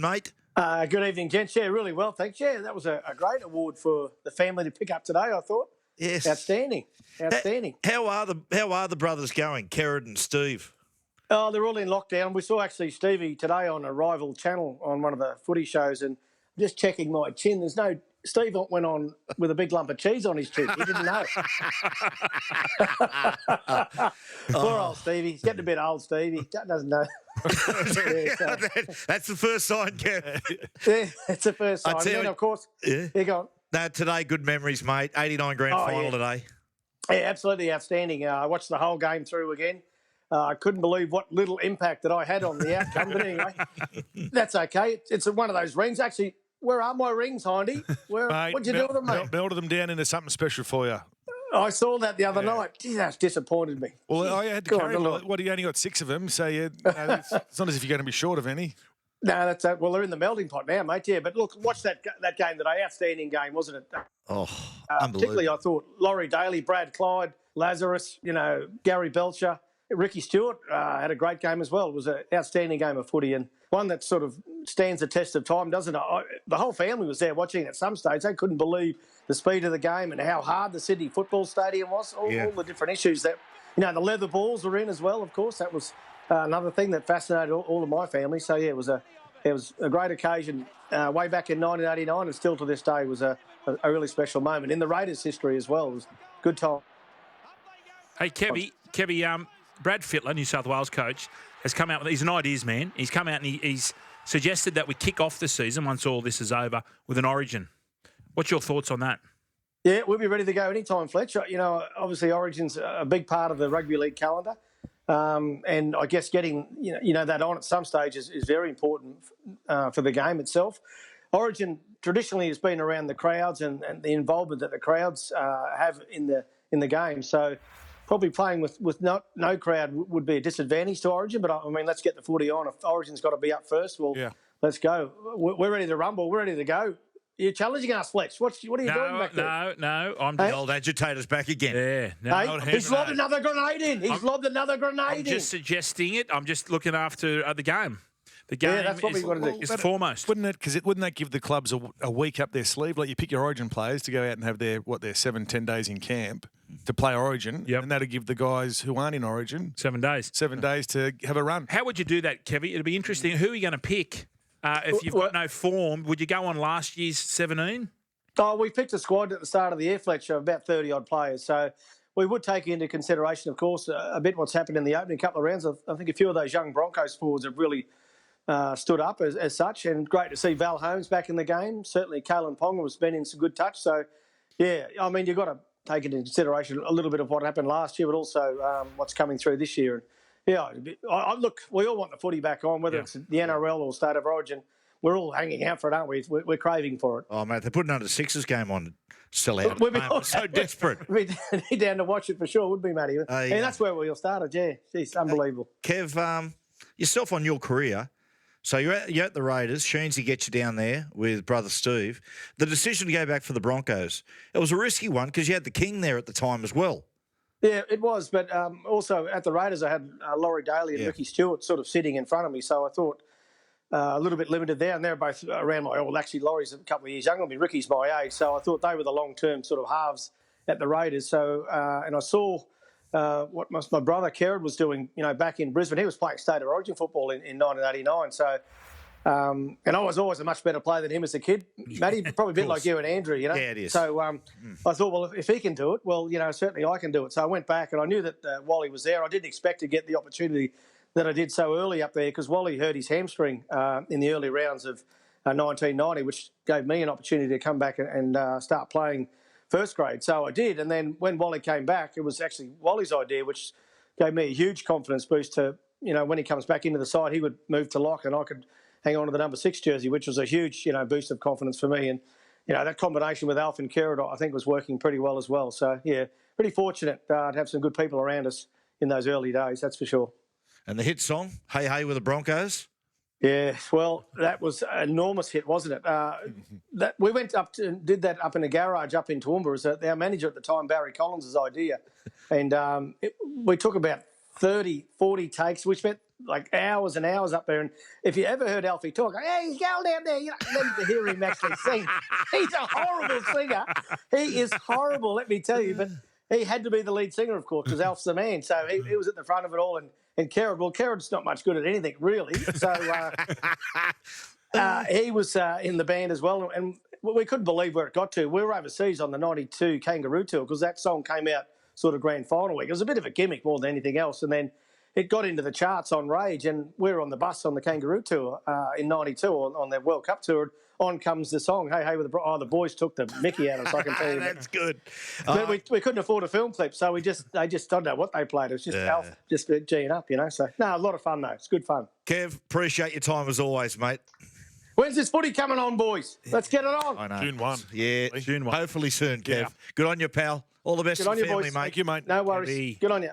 Mate? Good evening, gents. Yeah, really well, thanks. Yeah, that was a great award for the family to pick up today, I thought. Yes. Outstanding. How are the brothers going, Kerrod and Steve? Oh, they're all in lockdown. We saw actually Stevie today on a rival channel on one of the footy shows, and just checking my chin. There's no Steve went on with a big lump of cheese on his chin. He didn't know. Poor old Stevie. He's getting a bit old, Stevie. Doesn't know. That's the first sign, Kev. Yeah, it's the first sign. And then, of course, yeah. Go on. No, today, good memories, mate. 89 grand final today. Yeah, absolutely outstanding. I watched the whole game through again. I couldn't believe what little impact that I had on the outcome. But anyway, that's okay. It's one of those rings. Actually, where are my rings, Hindy? What'd you do with them, mate? Melted them down into something special for you. I saw that the other night. Gee, that's disappointed me. Well, I had to carry them. What, you only got 6 of them, so it's not as if you're going to be short of any. No, that's well, they're in the melting pot now, mate. Yeah, but look, watch that game today. Outstanding game, wasn't it? Oh, unbelievable. Particularly, I thought Laurie Daly, Brad Clyde, Lazarus, Gary Belcher, Ricky Stewart had a great game as well. It was an outstanding game of footy and one that sort of stands the test of time, doesn't it? The whole family was there watching it at some stage. They couldn't believe the speed of the game and how hard the Sydney Football Stadium was. All the different issues that, the leather balls were in as well, of course. That was another thing that fascinated all of my family. So, yeah, it was a great occasion way back in 1989 and still to this day was a really special moment in the Raiders' history as well. It was a good time. Hey, Kevy, Brad Fittler, New South Wales coach, has come out with, he's an ideas man. He's come out and he's suggested that we kick off the season once all this is over with an Origin. What's your thoughts on that? Yeah, we'll be ready to go anytime, Fletch. Obviously Origin's a big part of the Rugby League calendar. And I guess getting, that on at some stage is very important for the game itself. Origin traditionally has been around the crowds and the involvement that the crowds have in the game. So probably playing with no crowd would be a disadvantage to Origin. But, let's get the footy on. If Origin's got to be up first, let's go. We're ready to rumble. We're ready to go. You're challenging us, Fletch. What are you doing back there? No. I'm the old agitator's back again. Yeah. He's lobbed another grenade in. I'm just suggesting it. I'm just looking after the game. The game that's what we've got to do. Is foremost. Wouldn't that give the clubs a week up their sleeve? Like you pick your Origin players to go out and have their 7-10 days in camp to play Origin, and that'll give the guys who aren't in Origin 7 days. 7 days to have a run. How would you do that, Kevy? It'd be interesting. Who are you going to pick? If you've got no form, would you go on last year's 17? Oh, we picked a squad at the start of the year, Fletch, of about 30-odd players. So we would take into consideration, of course, a bit what's happened in the opening couple of rounds. I think a few of those young Broncos forwards have really stood up as such, and great to see Val Holmes back in the game. Certainly, Kalen Ponga has been in some good touch. So, yeah, you've got to take into consideration a little bit of what happened last year, but also what's coming through this year. Yeah, look, we all want the footy back on, whether it's the NRL or State of Origin. We're all hanging out for it, aren't we? We're craving for it. Oh, mate, they're putting under Sixers game on. Sell out. We're so desperate. We'd be down to watch it for sure, wouldn't we, Matty? And that's where we all started, yeah. Jeez, unbelievable. Kev, yourself on your career, so you're at the Raiders. Sheensy gets you down there with brother Steve. The decision to go back for the Broncos, it was a risky one because you had the King there at the time as well. Yeah, it was. But also at the Raiders, I had Laurie Daly and Ricky Stewart sort of sitting in front of me. So I thought a little bit limited there. And they're both around actually, Laurie's a couple of years younger than me. Ricky's my age. So I thought they were the long-term sort of halves at the Raiders. So, and I saw what my brother Kerrod was doing, back in Brisbane. He was playing State of Origin football in 1989. So, and I was always a much better player than him as a kid. Matty, probably a bit like you and Andrew, Yeah, it is. So I thought, well, if he can do it, well, certainly I can do it. So I went back and I knew that Wally was there. I didn't expect to get the opportunity that I did so early up there because Wally hurt his hamstring in the early rounds of 1990, which gave me an opportunity to come back and start playing first grade. So I did. And then when Wally came back, it was actually Wally's idea, which gave me a huge confidence boost to, when he comes back into the side, he would move to lock and I could hang on to the number 6 jersey, which was a huge, boost of confidence for me. And, that combination with Alf and Kerrod, I think, was working pretty well as well. So, yeah, pretty fortunate to have some good people around us in those early days, that's for sure. And the hit song, Hey Hey with the Broncos? Yeah, well, that was an enormous hit, wasn't it? That we went up to did that up in a garage up in Toowoomba. It was our manager at the time, Barry Collins' idea. And we took about 30, 40 takes. We spent like hours and hours up there. And if you ever heard Alfie talk, hey, he's going down there, then to hear him actually sing. He's a horrible singer. He is horrible, let me tell you. But he had to be the lead singer, of course, because Alf's the man. So he was at the front of it all. And Kerrod, well, Kerrod's not much good at anything, really. So he was in the band as well. And we couldn't believe where it got to. We were overseas on the 92 Kangaroo Tour because that song came out sort of grand final week. It was a bit of a gimmick more than anything else. And then it got into the charts on Rage, and we were on the bus on the Kangaroo Tour in 92 on their World Cup tour. On comes the song, Hey, Hey, with the boys took the mickey out of us, I can tell you. That's good. But we couldn't afford a film clip, so they just don't know what they played. It was just Alf just G'ing up, So, no, a lot of fun, though. It's good fun. Kev, appreciate your time as always, mate. When's this footy coming on, boys? Let's get it on. I know. June 1. Yeah, June 1. Hopefully soon, Kev. Yeah. Good on you, pal. All the best Good to on the you, family, boys. mate. Thank you, mate. No worries. Kevy. Good on you.